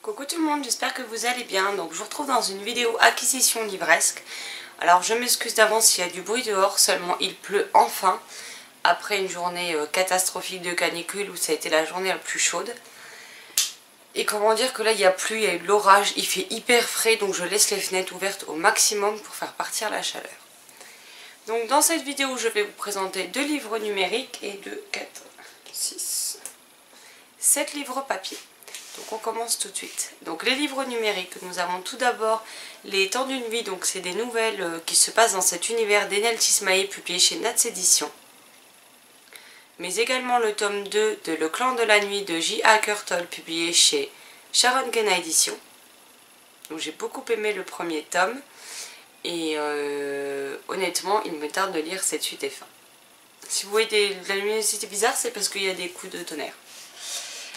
Coucou tout le monde, j'espère que vous allez bien. Donc je vous retrouve dans une vidéo acquisition livresque. Alors je m'excuse d'avance s'il y a du bruit dehors, seulement il pleut enfin. Après une journée catastrophique de canicule où ça a été la journée la plus chaude. Et comment dire que là il n'y a plus, il y a eu de l'orage, il fait hyper frais, donc je laisse les fenêtres ouvertes au maximum pour faire partir la chaleur. Donc dans cette vidéo je vais vous présenter 2 livres numériques et 2, 4, 6, 7 livres papier. Donc on commence tout de suite. Donc les livres numériques, nous avons tout d'abord Les Temps d'une vie, donc c'est des nouvelles qui se passent dans cet univers d'Enel Tismaé publié chez Nats Éditions. Mais également le tome 2 de Le Clan de la Nuit de J.A. Curtol publié chez Sharon Kenna Éditions. Donc j'ai beaucoup aimé le premier tome et honnêtement il me tarde de lire cette suite et fin. Si vous voyez de la luminosité bizarre, c'est parce qu'il y a des coups de tonnerre.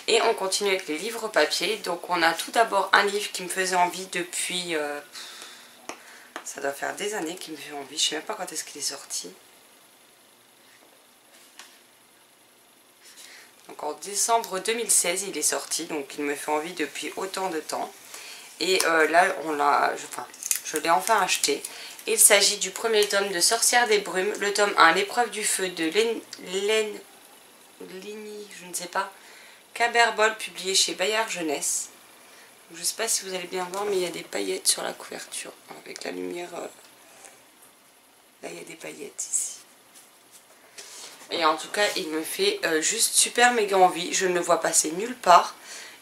Et on continue avec les livres papier. Donc on a tout d'abord un livre qui me faisait envie depuis... ça doit faire des années qu'il me fait envie. Je ne sais même pas quand est-ce qu'il est sorti. Donc en décembre 2016 il est sorti. Donc il me fait envie depuis autant de temps. Et là je l'ai enfin acheté. Il s'agit du premier tome de Sorcière des Brumes. Le tome 1, L'épreuve du feu de Leni, je ne sais pas. Caberbol publié chez Bayard Jeunesse. Je ne sais pas si vous allez bien voir, mais il y a des paillettes sur la couverture. Avec la lumière... Là, il y a des paillettes ici. Et en tout cas, il me fait juste super méga envie. Je ne le vois passer nulle part.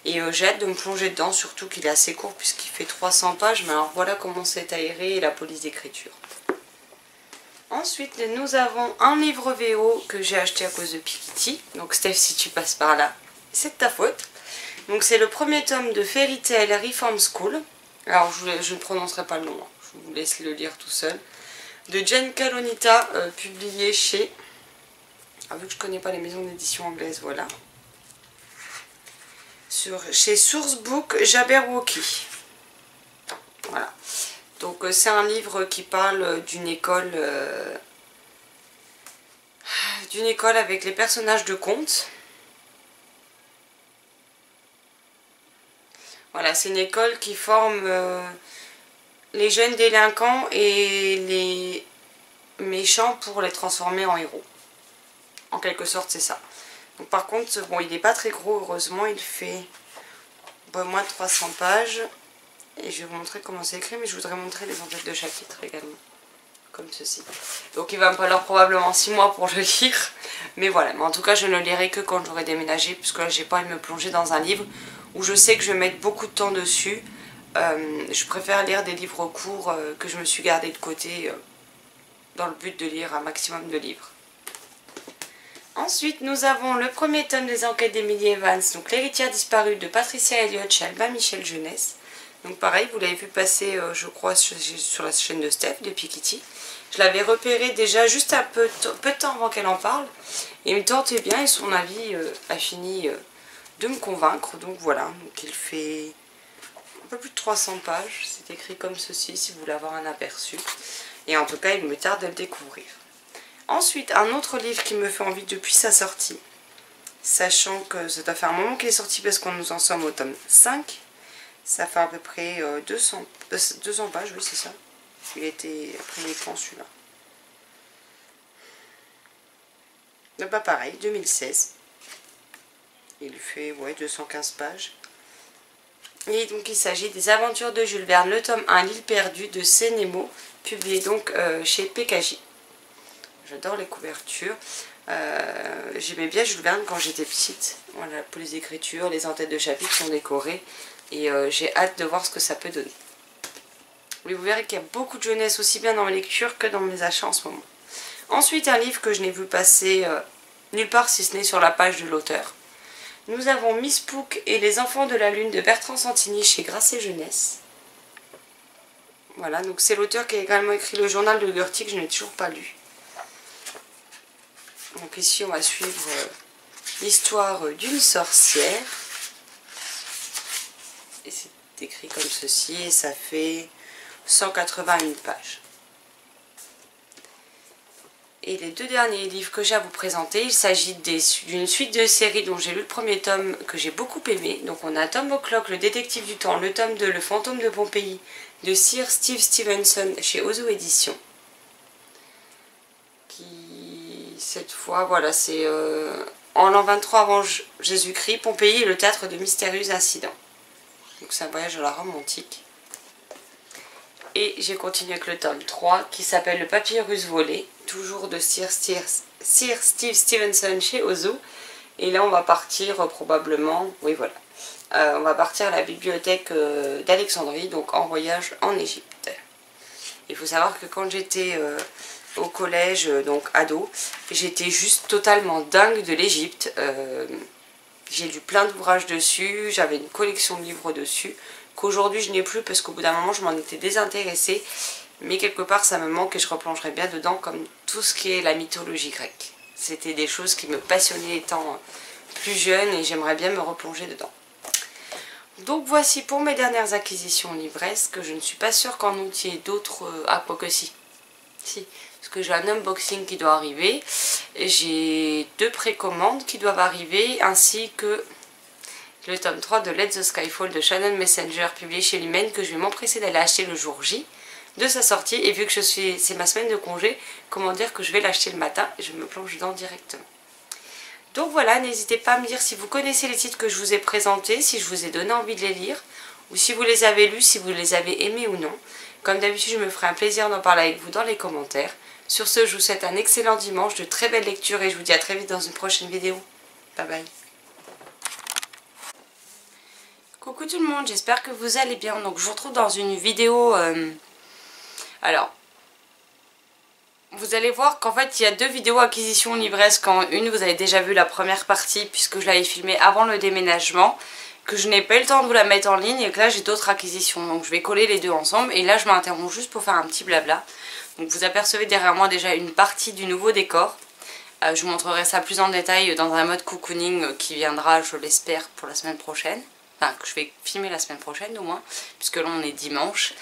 Et j'ai hâte de me plonger dedans, surtout qu'il est assez court puisqu'il fait 300 pages. Mais alors voilà comment c'est aéré et la police d'écriture. Ensuite, nous avons un livre VO que j'ai acheté à cause de Piketty. Donc Steph, si tu passes par là, c'est de ta faute. Donc c'est le premier tome de Fairy Tail Reform School. Alors je ne prononcerai pas le nom, je vous laisse le lire tout seul. De Jen Kalonita, publié chez... Ah, vu que je connais pas les maisons d'édition anglaises, voilà. Chez Sourcebook Jabberwocky. Voilà. Donc c'est un livre qui parle d'une école avec les personnages de contes. Voilà, c'est une école qui forme les jeunes délinquants et les méchants pour les transformer en héros. En quelque sorte, c'est ça. Donc par contre, bon, il n'est pas très gros, heureusement, il fait moins de 300 pages. Et je vais vous montrer comment c'est écrit, mais je voudrais montrer les en-têtes de chapitre également. Comme ceci. Donc il va me falloir probablement 6 mois pour le lire. Mais voilà, mais en tout cas, je ne le lirai que quand j'aurai déménagé, puisque là, j'ai pas envie de me plonger dans un livre où je sais que je vais mettre beaucoup de temps dessus. Je préfère lire des livres courts que je me suis gardé de côté dans le but de lire un maximum de livres. Ensuite, nous avons le premier tome des enquêtes d'Emily Evans, donc l'héritière disparue de Patricia Elliott chez Albin Michel Jeunesse. Donc pareil, vous l'avez vu passer, je crois, sur la chaîne de Steph, de Piketty. Je l'avais repéré déjà juste un peu de temps avant qu'elle en parle. Et il me tentait bien et son avis a fini de me convaincre. Donc voilà, donc il fait un peu plus de 300 pages. C'est écrit comme ceci si vous voulez avoir un aperçu. Et en tout cas, il me tarde de le découvrir. Ensuite, un autre livre qui me fait envie depuis sa sortie. Sachant que ça doit faire un moment qu'il est sorti parce qu'on nous en sommes au tome 5. Ça fait à peu près 200 pages, oui c'est ça. Il était après l'écran celui-là. Donc pas pareil, 2016. Il fait 215 pages. Et donc il s'agit des aventures de Jules Verne, le tome 1, L'île perdue de Sénémo, publié donc chez PKJ. J'adore les couvertures. J'aimais bien Jules Verne quand j'étais petite. Voilà, la police d'écriture, les en-têtes de chapitres sont décorées. Et j'ai hâte de voir ce que ça peut donner. Oui, vous verrez qu'il y a beaucoup de jeunesse aussi bien dans mes lectures que dans mes achats en ce moment. Ensuite, un livre que je n'ai vu passer nulle part si ce n'est sur la page de l'auteur. Nous avons Miss Pook et les enfants de la lune de Bertrand Santini chez Grasset Jeunesse. Voilà, donc c'est l'auteur qui a également écrit le journal de Gertie que je n'ai toujours pas lu. Donc ici on va suivre l'histoire d'une sorcière. Et c'est écrit comme ceci et ça fait 181 pages. Et les deux derniers livres que j'ai à vous présenter, il s'agit d'une suite de séries dont j'ai lu le premier tome que j'ai beaucoup aimé. Donc on a Tom O'Clock, le détective du temps, le tome 2, le fantôme de Pompéi, de Sir Steve Stevenson chez Ozo Éditions. Qui, cette fois, voilà, c'est en l'an 23 avant Jésus-Christ, Pompéi est le théâtre de mystérieux incidents. Donc c'est un voyage à la romantique. Et j'ai continué avec le tome 3 qui s'appelle Le papyrus volé, toujours de Sir Steve Stevenson chez Ozo. Et là on va partir probablement, oui voilà, on va partir à la bibliothèque d'Alexandrie, donc en voyage en Égypte. Il faut savoir que quand j'étais au collège, donc ado, j'étais juste totalement dingue de l'Égypte. J'ai lu plein d'ouvrages dessus, j'avais une collection de livres dessus, qu'aujourd'hui je n'ai plus parce qu'au bout d'un moment je m'en étais désintéressée, mais quelque part ça me manque et je replongerai bien dedans comme tout ce qui est la mythologie grecque. C'était des choses qui me passionnaient étant plus jeune et j'aimerais bien me replonger dedans. Donc voici pour mes dernières acquisitions livresques. Je ne suis pas sûre qu'en outil d'autres... Ah, quoi que si. Si, parce que j'ai un unboxing qui doit arriver. J'ai 2 précommandes qui doivent arriver, ainsi que le tome 3 de Let the Sky Fall de Shannon Messenger, publié chez Lumen, que je vais m'empresser d'aller acheter le jour J de sa sortie. Et vu que c'est ma semaine de congé, comment dire que je vais l'acheter le matin et je me plonge dedans directement. Donc voilà, n'hésitez pas à me dire si vous connaissez les titres que je vous ai présentés, si je vous ai donné envie de les lire, ou si vous les avez lus, si vous les avez aimés ou non. Comme d'habitude, je me ferai un plaisir d'en parler avec vous dans les commentaires. Sur ce, je vous souhaite un excellent dimanche, de très belles lectures et je vous dis à très vite dans une prochaine vidéo. Bye bye. Coucou tout le monde, j'espère que vous allez bien. Donc je vous retrouve dans une vidéo... Alors, vous allez voir qu'en fait il y a 2 vidéos acquisition livresque. En une, vous avez déjà vu la première partie puisque je l'avais filmée avant le déménagement, que je n'ai pas eu le temps de vous la mettre en ligne et que là j'ai d'autres acquisitions. Donc je vais coller les deux ensemble et là je m'interromps juste pour faire un petit blabla. Donc vous apercevez derrière moi déjà une partie du nouveau décor. Je vous montrerai ça plus en détail dans un mode cocooning qui viendra, je l'espère, pour la semaine prochaine. Enfin, que je vais filmer la semaine prochaine au moins, puisque là on est dimanche.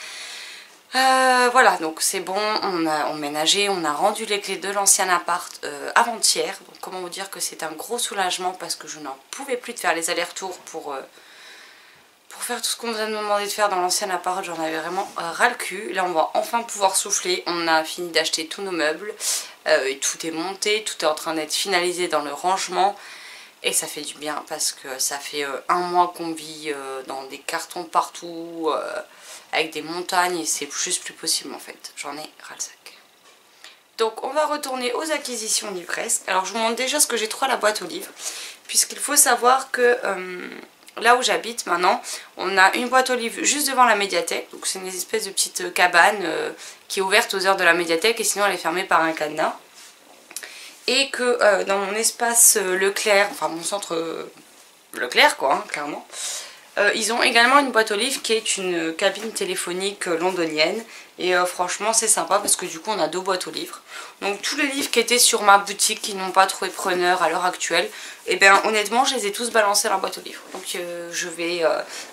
Voilà, donc c'est bon, on a emménagé, on a rendu les clés de l'ancien appart avant-hier. Donc comment vous dire que c'est un gros soulagement parce que je n'en pouvais plus de faire les allers-retours pour faire tout ce qu'on nous a demandé de faire dans l'ancien appart. J'en avais vraiment ras le cul. Là on va enfin pouvoir souffler, on a fini d'acheter tous nos meubles, et tout est monté, tout est en train d'être finalisé dans le rangement. Et ça fait du bien parce que ça fait un mois qu'on vit dans des cartons partout, avec des montagnes, et c'est juste plus possible en fait. J'en ai ras le sac. Donc on va retourner aux acquisitions livresques. Alors je vous montre déjà ce que j'ai trouvé à la boîte aux livres. Puisqu'il faut savoir que là où j'habite maintenant, on a une boîte aux livres juste devant la médiathèque. Donc c'est une espèce de petite cabane qui est ouverte aux heures de la médiathèque et sinon elle est fermée par un cadenas. Et que dans mon espace Leclerc, enfin mon centre Leclerc quoi, hein, clairement, ils ont également une boîte aux livres qui est une cabine téléphonique londonienne. Et franchement c'est sympa parce que du coup on a 2 boîtes aux livres. Donc tous les livres qui étaient sur ma boutique qui n'ont pas trouvé preneur à l'heure actuelle, et bien honnêtement je les ai tous balancés dans la boîte aux livres. Donc je vais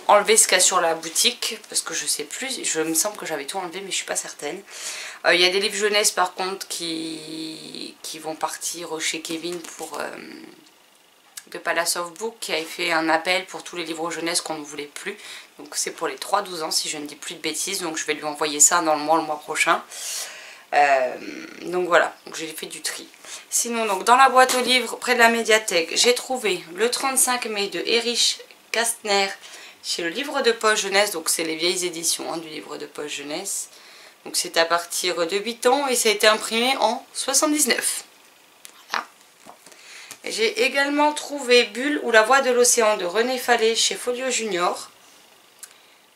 enlever ce qu'il y a sur la boutique parce que je sais plus, je me semble que j'avais tout enlevé mais je suis pas certaine. Il y a des livres jeunesse par contre qui vont partir chez Kevin pour... de Palace of Book qui avait fait un appel pour tous les livres jeunesse qu'on ne voulait plus. Donc c'est pour les 3-12 ans si je ne dis plus de bêtises. Donc je vais lui envoyer ça dans le mois prochain. Donc voilà, j'ai fait du tri. Sinon donc dans la boîte aux livres près de la médiathèque, j'ai trouvé le 35 mai de Erich Kästner chez le livre de poche jeunesse. Donc c'est les vieilles éditions du livre de poche jeunesse. Donc c'est à partir de 8 ans et ça a été imprimé en 79. J'ai également trouvé Bulle ou la voix de l'océan de René Fallet chez Folio Junior.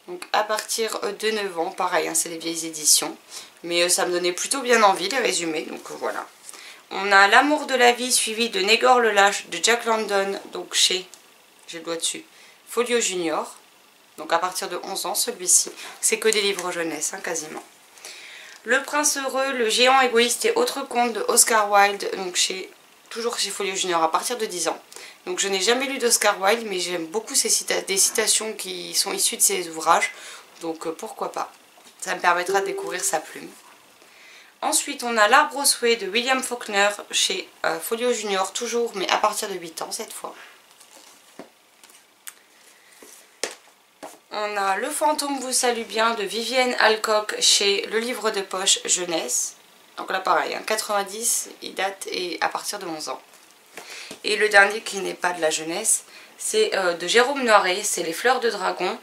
Donc à partir de 9 ans, pareil, hein, c'est les vieilles éditions. Mais ça me donnait plutôt bien envie les résumés, donc voilà. On a L'amour de la vie suivi de Négor le Lâche de Jack London, donc chez, j'ai le doigt dessus, Folio Junior. Donc à partir de 11 ans celui-ci. C'est que des livres jeunesse, hein, quasiment. Le Prince heureux, Le géant égoïste et autres contes de Oscar Wilde, donc toujours chez Folio Junior à partir de 10 ans. Donc je n'ai jamais lu d'Oscar Wilde, mais j'aime beaucoup des citations qui sont issues de ses ouvrages. Donc pourquoi pas. Ça me permettra de découvrir sa plume. Ensuite, on a L'Arbre au souhait de William Faulkner chez Folio Junior, toujours, mais à partir de 8 ans cette fois. On a Le fantôme vous salue bien de Vivienne Alcock chez Le Livre de Poche Jeunesse. Donc là pareil, hein, 90, il date et à partir de 11 ans. Et le dernier qui n'est pas de la jeunesse, c'est de Jérôme Noiret, c'est Les Fleurs de Dragon,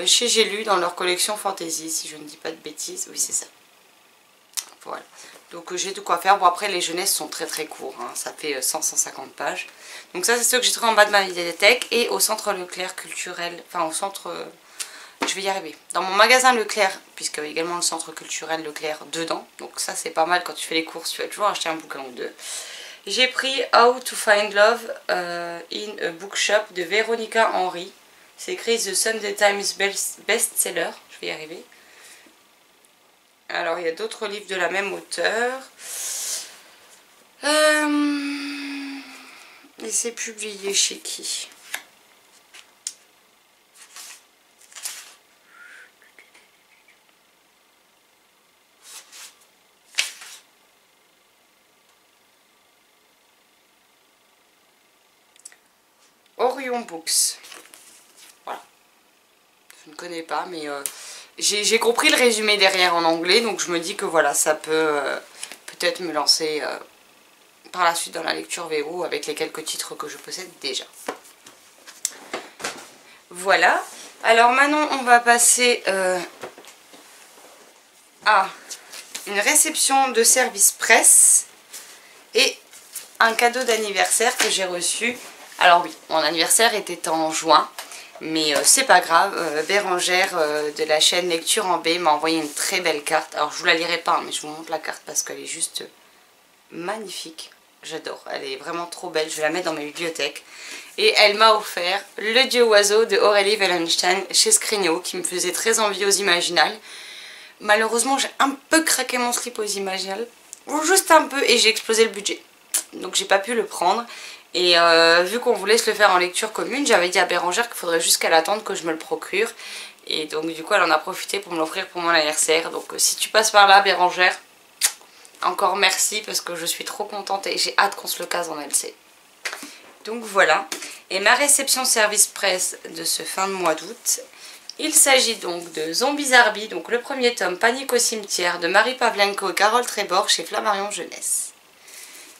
chez J'ai lu dans leur collection Fantasy, si je ne dis pas de bêtises. Oui, c'est ça. Voilà. Donc j'ai de quoi faire. Bon, après les jeunesses sont très très courts, hein. Ça fait 100-150 pages. Donc ça c'est ce que j'ai trouvé en bas de ma médiathèque et au centre Leclerc culturel, enfin au centre, je vais y arriver, dans mon magasin Leclerc, puisqu'il y a également le centre culturel Leclerc dedans. Donc ça c'est pas mal, quand tu fais les courses tu vas toujours acheter un bouquin ou deux. J'ai pris How to Find Love in a Bookshop de Véronica Henry. C'est écrit The Sunday Times Bestseller, je vais y arriver. Alors il y a d'autres livres de la même auteure. Et c'est publié chez qui? Orion Books. Voilà. Je ne connais pas, mais j'ai compris le résumé derrière en anglais, donc je me dis que voilà, ça peut peut-être me lancer par la suite dans la lecture VO avec les quelques titres que je possède déjà. Voilà. Alors maintenant, on va passer à une réception de service presse et un cadeau d'anniversaire que j'ai reçu. Alors oui, mon anniversaire était en juin, mais c'est pas grave. Bérangère de la chaîne Lecture en B m'a envoyé une très belle carte. Alors je vous la lirai pas, hein, mais je vous montre la carte parce qu'elle est juste magnifique. J'adore, elle est vraiment trop belle, je vais la mettre dans ma bibliothèque. Et elle m'a offert Le Dieu Oiseau de Aurélie Wellenstein chez Scrigno, qui me faisait très envie aux Imaginales. Malheureusement, j'ai un peu craqué mon slip aux Imaginales, juste un peu, et j'ai explosé le budget. Donc j'ai pas pu le prendre. Et vu qu'on voulait se le faire en lecture commune, j'avais dit à Bérangère qu'il faudrait juste qu'elle attende que je me le procure. Et donc du coup elle en a profité pour me l'offrir pour mon anniversaire. Donc si tu passes par là, Bérangère, encore merci parce que je suis trop contente et j'ai hâte qu'on se le case en LC. Donc voilà. Et ma réception service presse de ce fin de mois d'août, il s'agit donc de Zombies Arby, donc le premier tome Panique au cimetière de Marie Pavlenko et Carole Trébor chez Flammarion Jeunesse.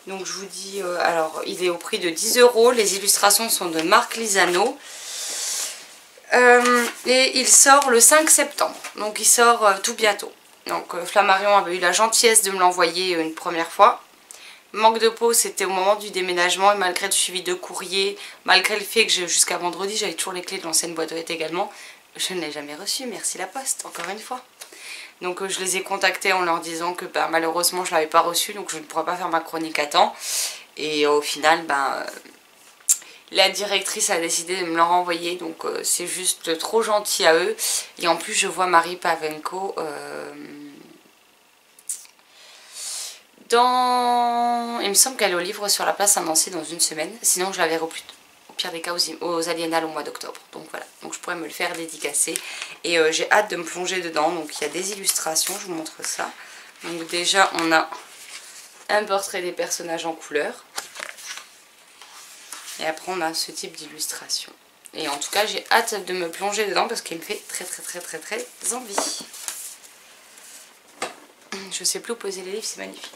Donc je vous dis, alors il est au prix de 10 €, les illustrations sont de Marc Lisano. Et il sort le 5 septembre, donc il sort tout bientôt. Donc Flammarion avait eu la gentillesse de me l'envoyer une première fois. Manque de peau, c'était au moment du déménagement et malgré le suivi de courrier, malgré le fait que jusqu'à vendredi j'avais toujours les clés de l'ancienne boîte aux lettres également, je ne l'ai jamais reçu, merci la poste, encore une fois. Donc je les ai contactés en leur disant que malheureusement je ne l'avais pas reçu, donc je ne pourrais pas faire ma chronique à temps. Et au final, la directrice a décidé de me le renvoyer, donc c'est juste trop gentil à eux. Et en plus je vois Marie Pavlenko il me semble qu'elle est au livre sur la place à Nancy dans une semaine, sinon je la verrai au pire des cas aux Aliénales au mois d'octobre. Donc voilà, donc je pourrais me le faire dédicacer. Et j'ai hâte de me plonger dedans, donc il y a des illustrations, je vous montre ça. Donc déjà on a un portrait des personnages en couleur. Et après on a ce type d'illustration. Et en tout cas j'ai hâte de me plonger dedans parce qu'il me fait très envie. Je sais plus où poser les livres, c'est magnifique.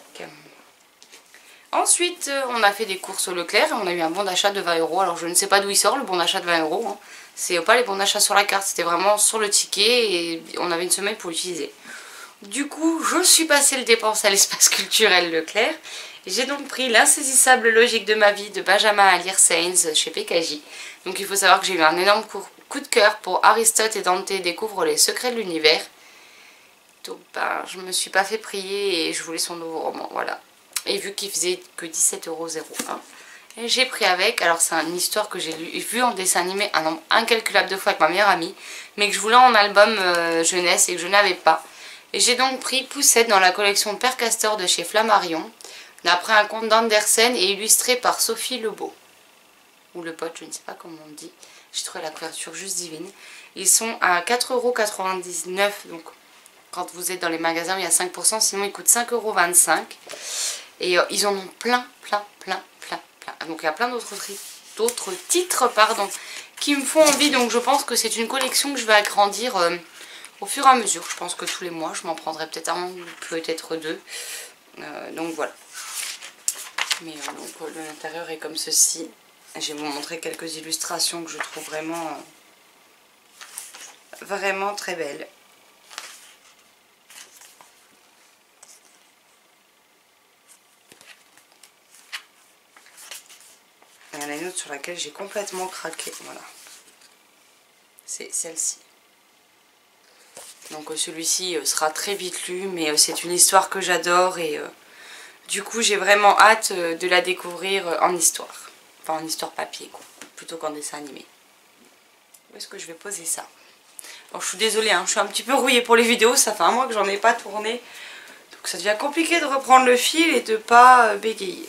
Ensuite on a fait des courses au Leclerc et on a eu un bon d'achat de 20 €. Alors je ne sais pas d'où il sort le bon d'achat de 20 €. Hein. C'est pas les bons d'achat sur la carte, c'était vraiment sur le ticket et on avait une semaine pour l'utiliser. Du coup je suis passée le dépense à l'espace culturel Leclerc. J'ai donc pris L'insaisissable logique de ma vie de Benjamin Alire-Sainz chez PKJ. Donc il faut savoir que j'ai eu un énorme coup de cœur pour Aristote et Dante découvrent les secrets de l'univers. Donc je me suis pas fait prier et je voulais son nouveau roman, voilà. Et vu qu'il faisait que 17,01 €, j'ai pris avec. Alors c'est une histoire que j'ai vue en dessin animé un nombre incalculable de fois avec ma meilleure amie, mais que je voulais en album jeunesse et que je n'avais pas. Et j'ai donc pris Poussette dans la collection Père Castor de chez Flammarion, d'après un conte d'Andersen et illustré par Sophie Lebeau. Ou Le Pote, je ne sais pas comment on dit. J'ai trouvé la couverture juste divine. Ils sont à 4,99 €, donc quand vous êtes dans les magasins, il y a 5%, sinon il coûte 5,25 €. Et ils en ont plein. Donc il y a plein d'autres titres pardon, qui me font envie. Donc je pense que c'est une collection que je vais agrandir au fur et à mesure. Je pense que tous les mois, je m'en prendrai peut-être un ou peut-être deux. Donc voilà. Mais donc l'intérieur est comme ceci. Je vais vous montrer quelques illustrations que je trouve vraiment très belles. Il y en a une autre sur laquelle j'ai complètement craqué. Voilà. C'est celle-ci. Donc celui-ci sera très vite lu, mais c'est une histoire que j'adore et du coup j'ai vraiment hâte de la découvrir en histoire. Enfin en histoire papier quoi, plutôt qu'en dessin animé. Où est-ce que je vais poser ça? Bon, je suis désolée, hein, je suis un petit peu rouillée pour les vidéos, ça fait un mois que j'en ai pas tourné. Donc ça devient compliqué de reprendre le fil et de pas bégayer.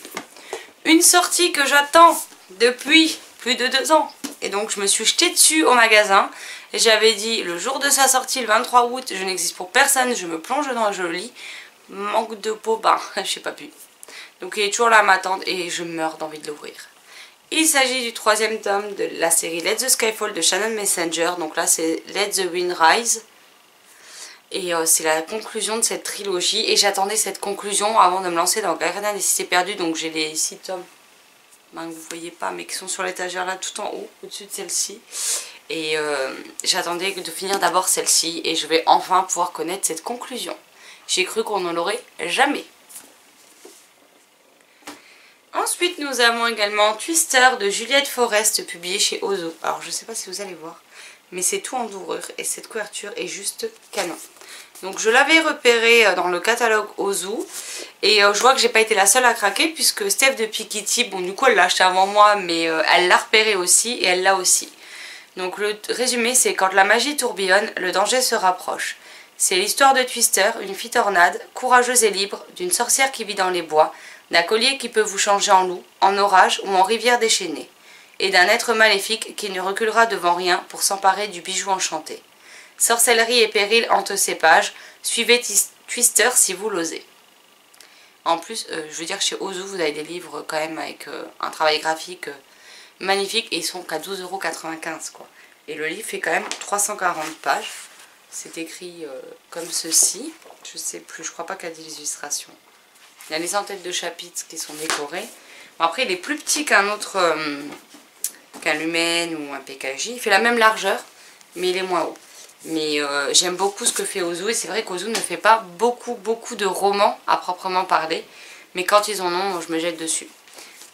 Une sortie que j'attends depuis plus de 2 ans. Et donc je me suis jetée dessus au magasin. Et j'avais dit le jour de sa sortie, le 23 août, je n'existe pour personne, je me plonge dans le lit. Manque de peau, ben, je sais pas plus. Donc il est toujours là à m'attendre et je meurs d'envie de l'ouvrir. Il s'agit du 3e tome de la série Let the Sky Fall de Shannon Messenger. Donc là c'est Let the Wind Rise. Et c'est la conclusion de cette trilogie. Et j'attendais cette conclusion avant de me lancer dans Gardien des Cités Perdues. Donc j'ai les 6 tomes, ben, que vous voyez pas, mais qui sont sur l'étagère là tout en haut, au-dessus de celle-ci. Et j'attendais de finir d'abord celle-ci. Et je vais enfin pouvoir connaître cette conclusion. J'ai cru qu'on n'en aurait jamais. Ensuite, nous avons également Twister de Juliette Forest, publié chez Ozo. Alors, je ne sais pas si vous allez voir, mais c'est tout en dorure et cette couverture est juste canon. Donc, je l'avais repéré dans le catalogue Ozo et je vois que j'ai pas été la seule à craquer puisque Steph de Piketty, bon, du coup, elle l'a acheté avant moi, mais elle l'a repéré aussi et elle l'a aussi. Donc, le résumé, c'est quand la magie tourbillonne, le danger se rapproche. C'est l'histoire de Twister, une fille tornade, courageuse et libre, d'une sorcière qui vit dans les bois, d'un collier qui peut vous changer en loup, en orage ou en rivière déchaînée, et d'un être maléfique qui ne reculera devant rien pour s'emparer du bijou enchanté. Sorcellerie et péril hantent ces pages, suivez Twister si vous l'osez. En plus, je veux dire, chez Ozo, vous avez des livres quand même avec un travail graphique magnifique et ils sont qu'à 12,95 € quoi. Et le livre fait quand même 340 pages. C'est écrit comme ceci. Je sais plus, je crois pas qu'il y a des illustrations. Il y a les en-têtes de chapitres qui sont décorées. Bon, après, il est plus petit qu'un autre, qu'un Lumen ou un PKJ. Il fait la même largeur, mais il est moins haut. Mais j'aime beaucoup ce que fait Ozo. Et c'est vrai qu'Ozo ne fait pas beaucoup de romans à proprement parler. Mais quand ils en ont, je me jette dessus.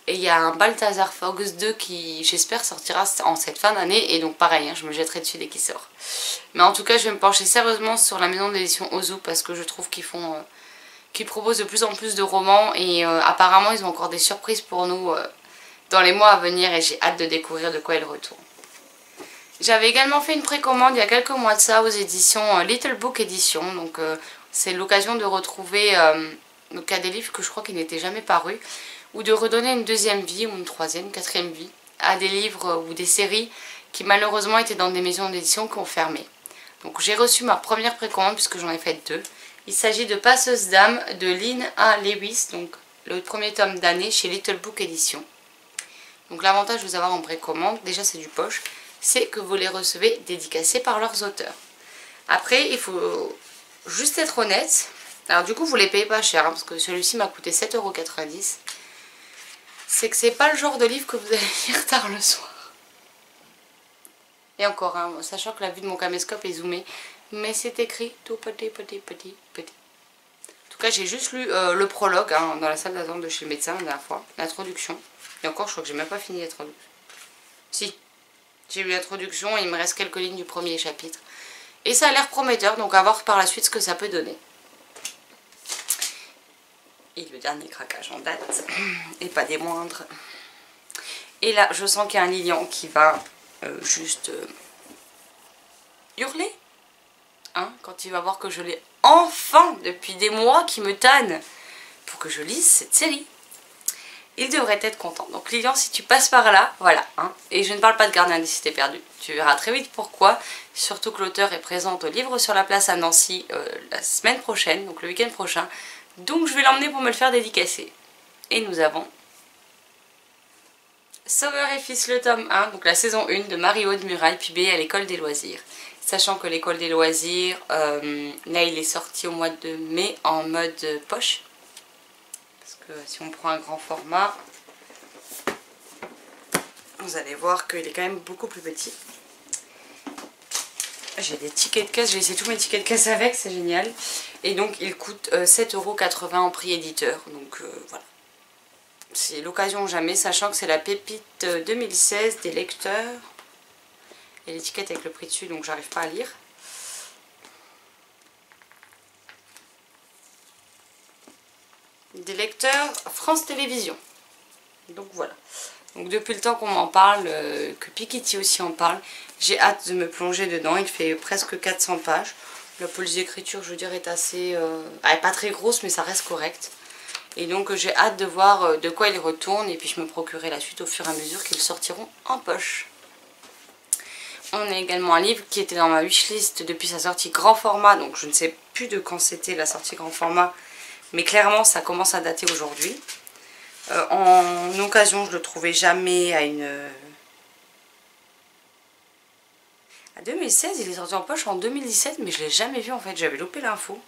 Et il y a un Balthazar Fox 2 qui, j'espère, sortira en cette fin d'année. Et donc pareil, hein, je me jetterai dessus dès qu'il sort. Mais en tout cas, je vais me pencher sérieusement sur la maison d'édition Ozo parce que je trouve qu'ils proposent de plus en plus de romans. Et apparemment, ils ont encore des surprises pour nous dans les mois à venir. Et j'ai hâte de découvrir de quoi ils retournent. J'avais également fait une précommande il y a quelques mois de ça aux éditions Little Book Edition. Donc c'est l'occasion de retrouver donc, des livres que je crois qu'ils n'étaient jamais parus. Ou de redonner une deuxième vie, ou une troisième, une quatrième vie, à des livres ou des séries qui malheureusement étaient dans des maisons d'édition qui ont fermé. Donc j'ai reçu ma première précommande puisque j'en ai fait 2. Il s'agit de Passeuse d'âme de Lynn A. Lewis, donc le premier tome d'année chez Little Book Edition. Donc l'avantage de vous avoir en précommande, déjà c'est du poche, c'est que vous les recevez dédicacés par leurs auteurs. Après, il faut juste être honnête. Alors du coup, vous les payez pas cher, hein, parce que celui-ci m'a coûté 7,90 €. C'est que c'est pas le genre de livre que vous allez lire tard le soir. Et encore, hein, sachant que la vue de mon caméscope est zoomée, mais c'est écrit tout petit. En tout cas, j'ai juste lu le prologue hein, dans la salle d'attente de chez le médecin la dernière fois, l'introduction. Et encore, je crois que j'ai même pas fini l'introduction. Si, j'ai lu l'introduction et il me reste quelques lignes du premier chapitre. Et ça a l'air prometteur, donc à voir par la suite ce que ça peut donner. Et le dernier craquage en date, et pas des moindres. Et là, je sens qu'il y a un Lilian qui va juste hurler. Hein, quand il va voir que je l'ai enfin, depuis des mois, qui me tanne pour que je lise cette série. il devrait être content. Donc Lilian, si tu passes par là, voilà. Hein. Et je ne parle pas de Gardien des Cités Perdues. Tu verras très vite pourquoi. Surtout que l'auteur est présente au Livre sur la Place à Nancy la semaine prochaine, donc le week-end prochain. Donc je vais l'emmener pour me le faire dédicacer. Et nous avons Sauveur et Fils, le tome 1, donc la saison 1 de Marie-Aude Muraille, publiée à l'école des loisirs. Sachant que l'école des loisirs, là il est sorti au mois de mai en mode poche. Parce que si on prend un grand format, vous allez voir qu'il est quand même beaucoup plus petit. J'ai des tickets de caisse, j'ai essayé tous mes tickets de caisse avec, c'est génial. Et donc il coûte 7,80 € en prix éditeur, donc voilà. C'est l'occasion jamais, sachant que c'est la pépite 2016 des lecteurs. Et l'étiquette avec le prix dessus, donc j'arrive pas à lire. Des lecteurs France Télévisions. Donc voilà. Donc depuis le temps qu'on m'en parle, que Piketty aussi en parle, j'ai hâte de me plonger dedans. Il fait presque 400 pages. La police d'écriture, je veux dire, est assez... elle n'est pas très grosse, mais ça reste correct. Et donc j'ai hâte de voir de quoi il retourne. Et puis je me procurerai la suite au fur et à mesure qu'ils sortiront en poche. On a également un livre qui était dans ma wishlist depuis sa sortie grand format. Donc je ne sais plus de quand c'était la sortie grand format. Mais clairement ça commence à dater aujourd'hui. En occasion, je le trouvais jamais à une... À 2016, il est sorti en poche en 2017, mais je l'ai jamais vu en fait, j'avais loupé l'info.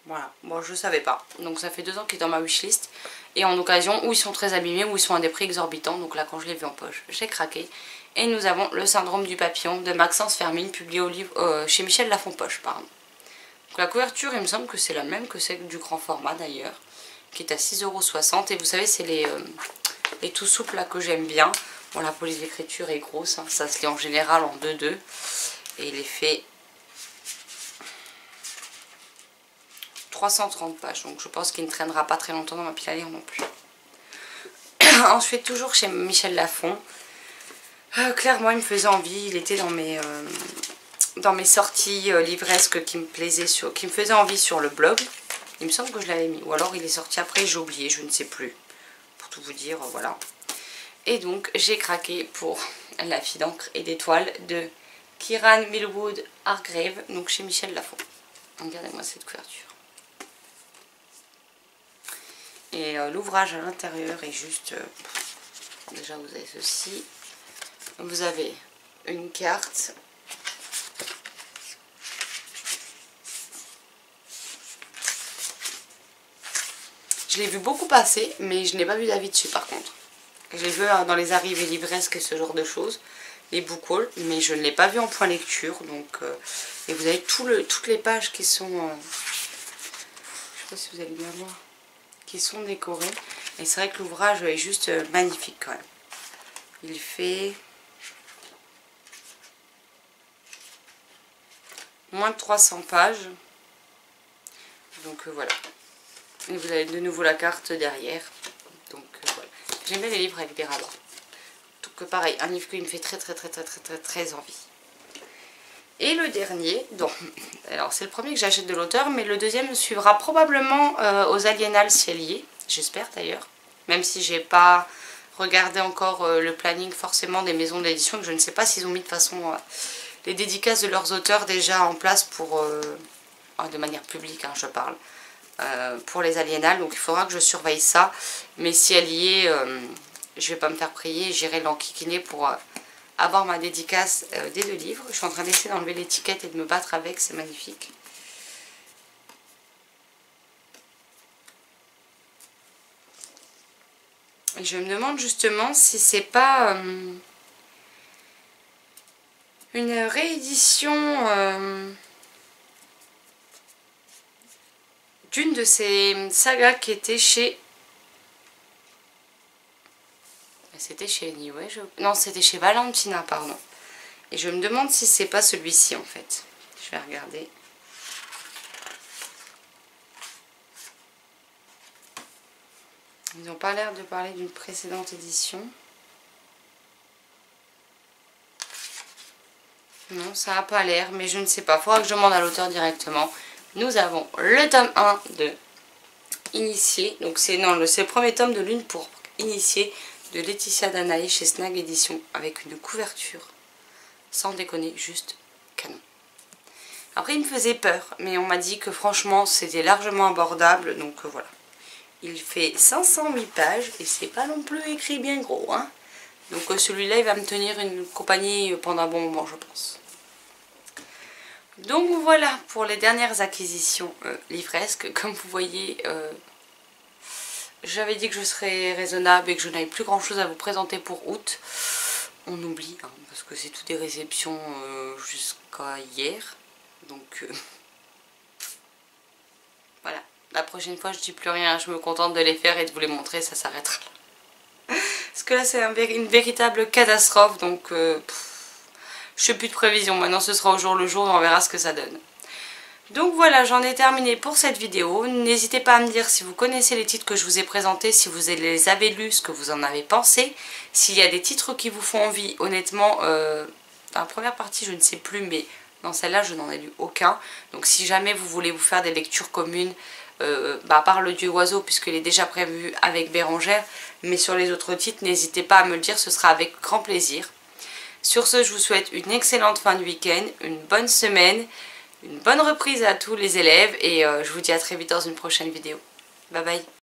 Voilà, bon je savais pas. Donc ça fait 2 ans qu'il est dans ma wishlist. Et en occasion, où ils sont très abîmés, où ils sont à des prix exorbitants. Donc là quand je l'ai vu en poche, j'ai craqué. Et nous avons Le Syndrome du Papillon de Maxence Fermine, publié au livre, chez Michel Lafonpoche, pardon. Donc la couverture, il me semble que c'est la même que celle du grand format d'ailleurs, qui est à 6,60 €. Et vous savez, c'est les tout souples là que j'aime bien. Bon, la police d'écriture est grosse, hein. Ça se lit en général en 2-2. Et il est fait 330 pages, donc je pense qu'il ne traînera pas très longtemps dans ma pile à lire non plus. Ensuite, toujours chez Michel Lafon. Clairement, il me faisait envie, il était dans mes sorties livresques qui me plaisaient, qui me faisaient envie sur le blog. Il me semble que je l'avais mis, ou alors il est sorti après, j'ai oublié, je ne sais plus. Pour tout vous dire, voilà. Et donc, j'ai craqué pour La fille d'encre et d'étoiles de Kieran Millwood Hargrave, donc chez Michel Lafon. Regardez-moi cette couverture. Et l'ouvrage à l'intérieur est juste... déjà, vous avez ceci. Vous avez une carte. Je l'ai vu beaucoup passer, mais je n'ai pas vu d'avis dessus par contre. Je l'ai vu dans les arrivées livresques et ce genre de choses, les book hauls, mais je ne l'ai pas vu en point lecture. Donc, et vous avez toutes les pages qui sont... je ne sais pas si vous allez bien voir, qui sont décorées. Et c'est vrai que l'ouvrage est juste magnifique quand même. Il fait moins de 300 pages. Donc voilà. Et vous avez de nouveau la carte derrière. Donc voilà. J'aime bien les livres avec des rabats. Donc pareil, un livre qui me fait très envie. Et le dernier, donc, alors c'est le premier que j'achète de l'auteur, mais le deuxième suivra probablement aux Aliénales si elle y est. J'espère d'ailleurs. Même si j'ai pas regardé encore le planning forcément des maisons d'édition, que je ne sais pas s'ils ont mis de façon les dédicaces de leurs auteurs déjà en place pour de manière publique, hein, je parle. Pour les Aliénales, donc il faudra que je surveille ça, mais si elle y est, je vais pas me faire prier, j'irai l'enquiquiner pour avoir ma dédicace des 2 livres. Je suis en train d'essayer d'enlever l'étiquette et de me battre avec, c'est magnifique. Et je me demande justement si c'est pas une réédition d'une de ces sagas qui était chez... C'était chez Anyway, non, c'était chez Valentina, pardon. Et je me demande si c'est pas celui-ci en fait. Je vais regarder. Ils n'ont pas l'air de parler d'une précédente édition. Non, ça n'a pas l'air, mais je ne sais pas. Il faudra que je demande à l'auteur directement. Nous avons le tome 1 de Initié. Donc c'est le premier tome de Lune pourpre. Initié de Laetitia Danaé chez Snag Édition avec une couverture. Sans déconner, juste canon. Après il me faisait peur, mais on m'a dit que franchement c'était largement abordable, donc voilà. Il fait 508 pages et c'est pas non plus écrit bien gros, hein. Donc celui-là il va me tenir une compagnie pendant un bon moment, je pense. Donc voilà pour les dernières acquisitions livresques. Comme vous voyez, j'avais dit que je serais raisonnable et que je n'avais plus grand chose à vous présenter pour août. On oublie, hein, parce que c'est toutes des réceptions jusqu'à hier. Donc voilà, la prochaine fois je dis plus rien, je me contente de les faire et de vous les montrer, ça s'arrêtera là. Parce que là c'est une véritable catastrophe, donc je fais plus de prévision, maintenant ce sera au jour le jour et on verra ce que ça donne. Donc voilà, j'en ai terminé pour cette vidéo. N'hésitez pas à me dire si vous connaissez les titres que je vous ai présentés, si vous les avez lus, ce que vous en avez pensé. S'il y a des titres qui vous font envie, honnêtement, dans la première partie je ne sais plus, mais dans celle-là je n'en ai lu aucun. Donc si jamais vous voulez vous faire des lectures communes, à part le Dieu Oiseau puisqu'il est déjà prévu avec Bérangère, mais sur les autres titres n'hésitez pas à me le dire, ce sera avec grand plaisir. Sur ce, je vous souhaite une excellente fin de week-end, une bonne semaine, une bonne reprise à tous les élèves et je vous dis à très vite dans une prochaine vidéo. Bye bye.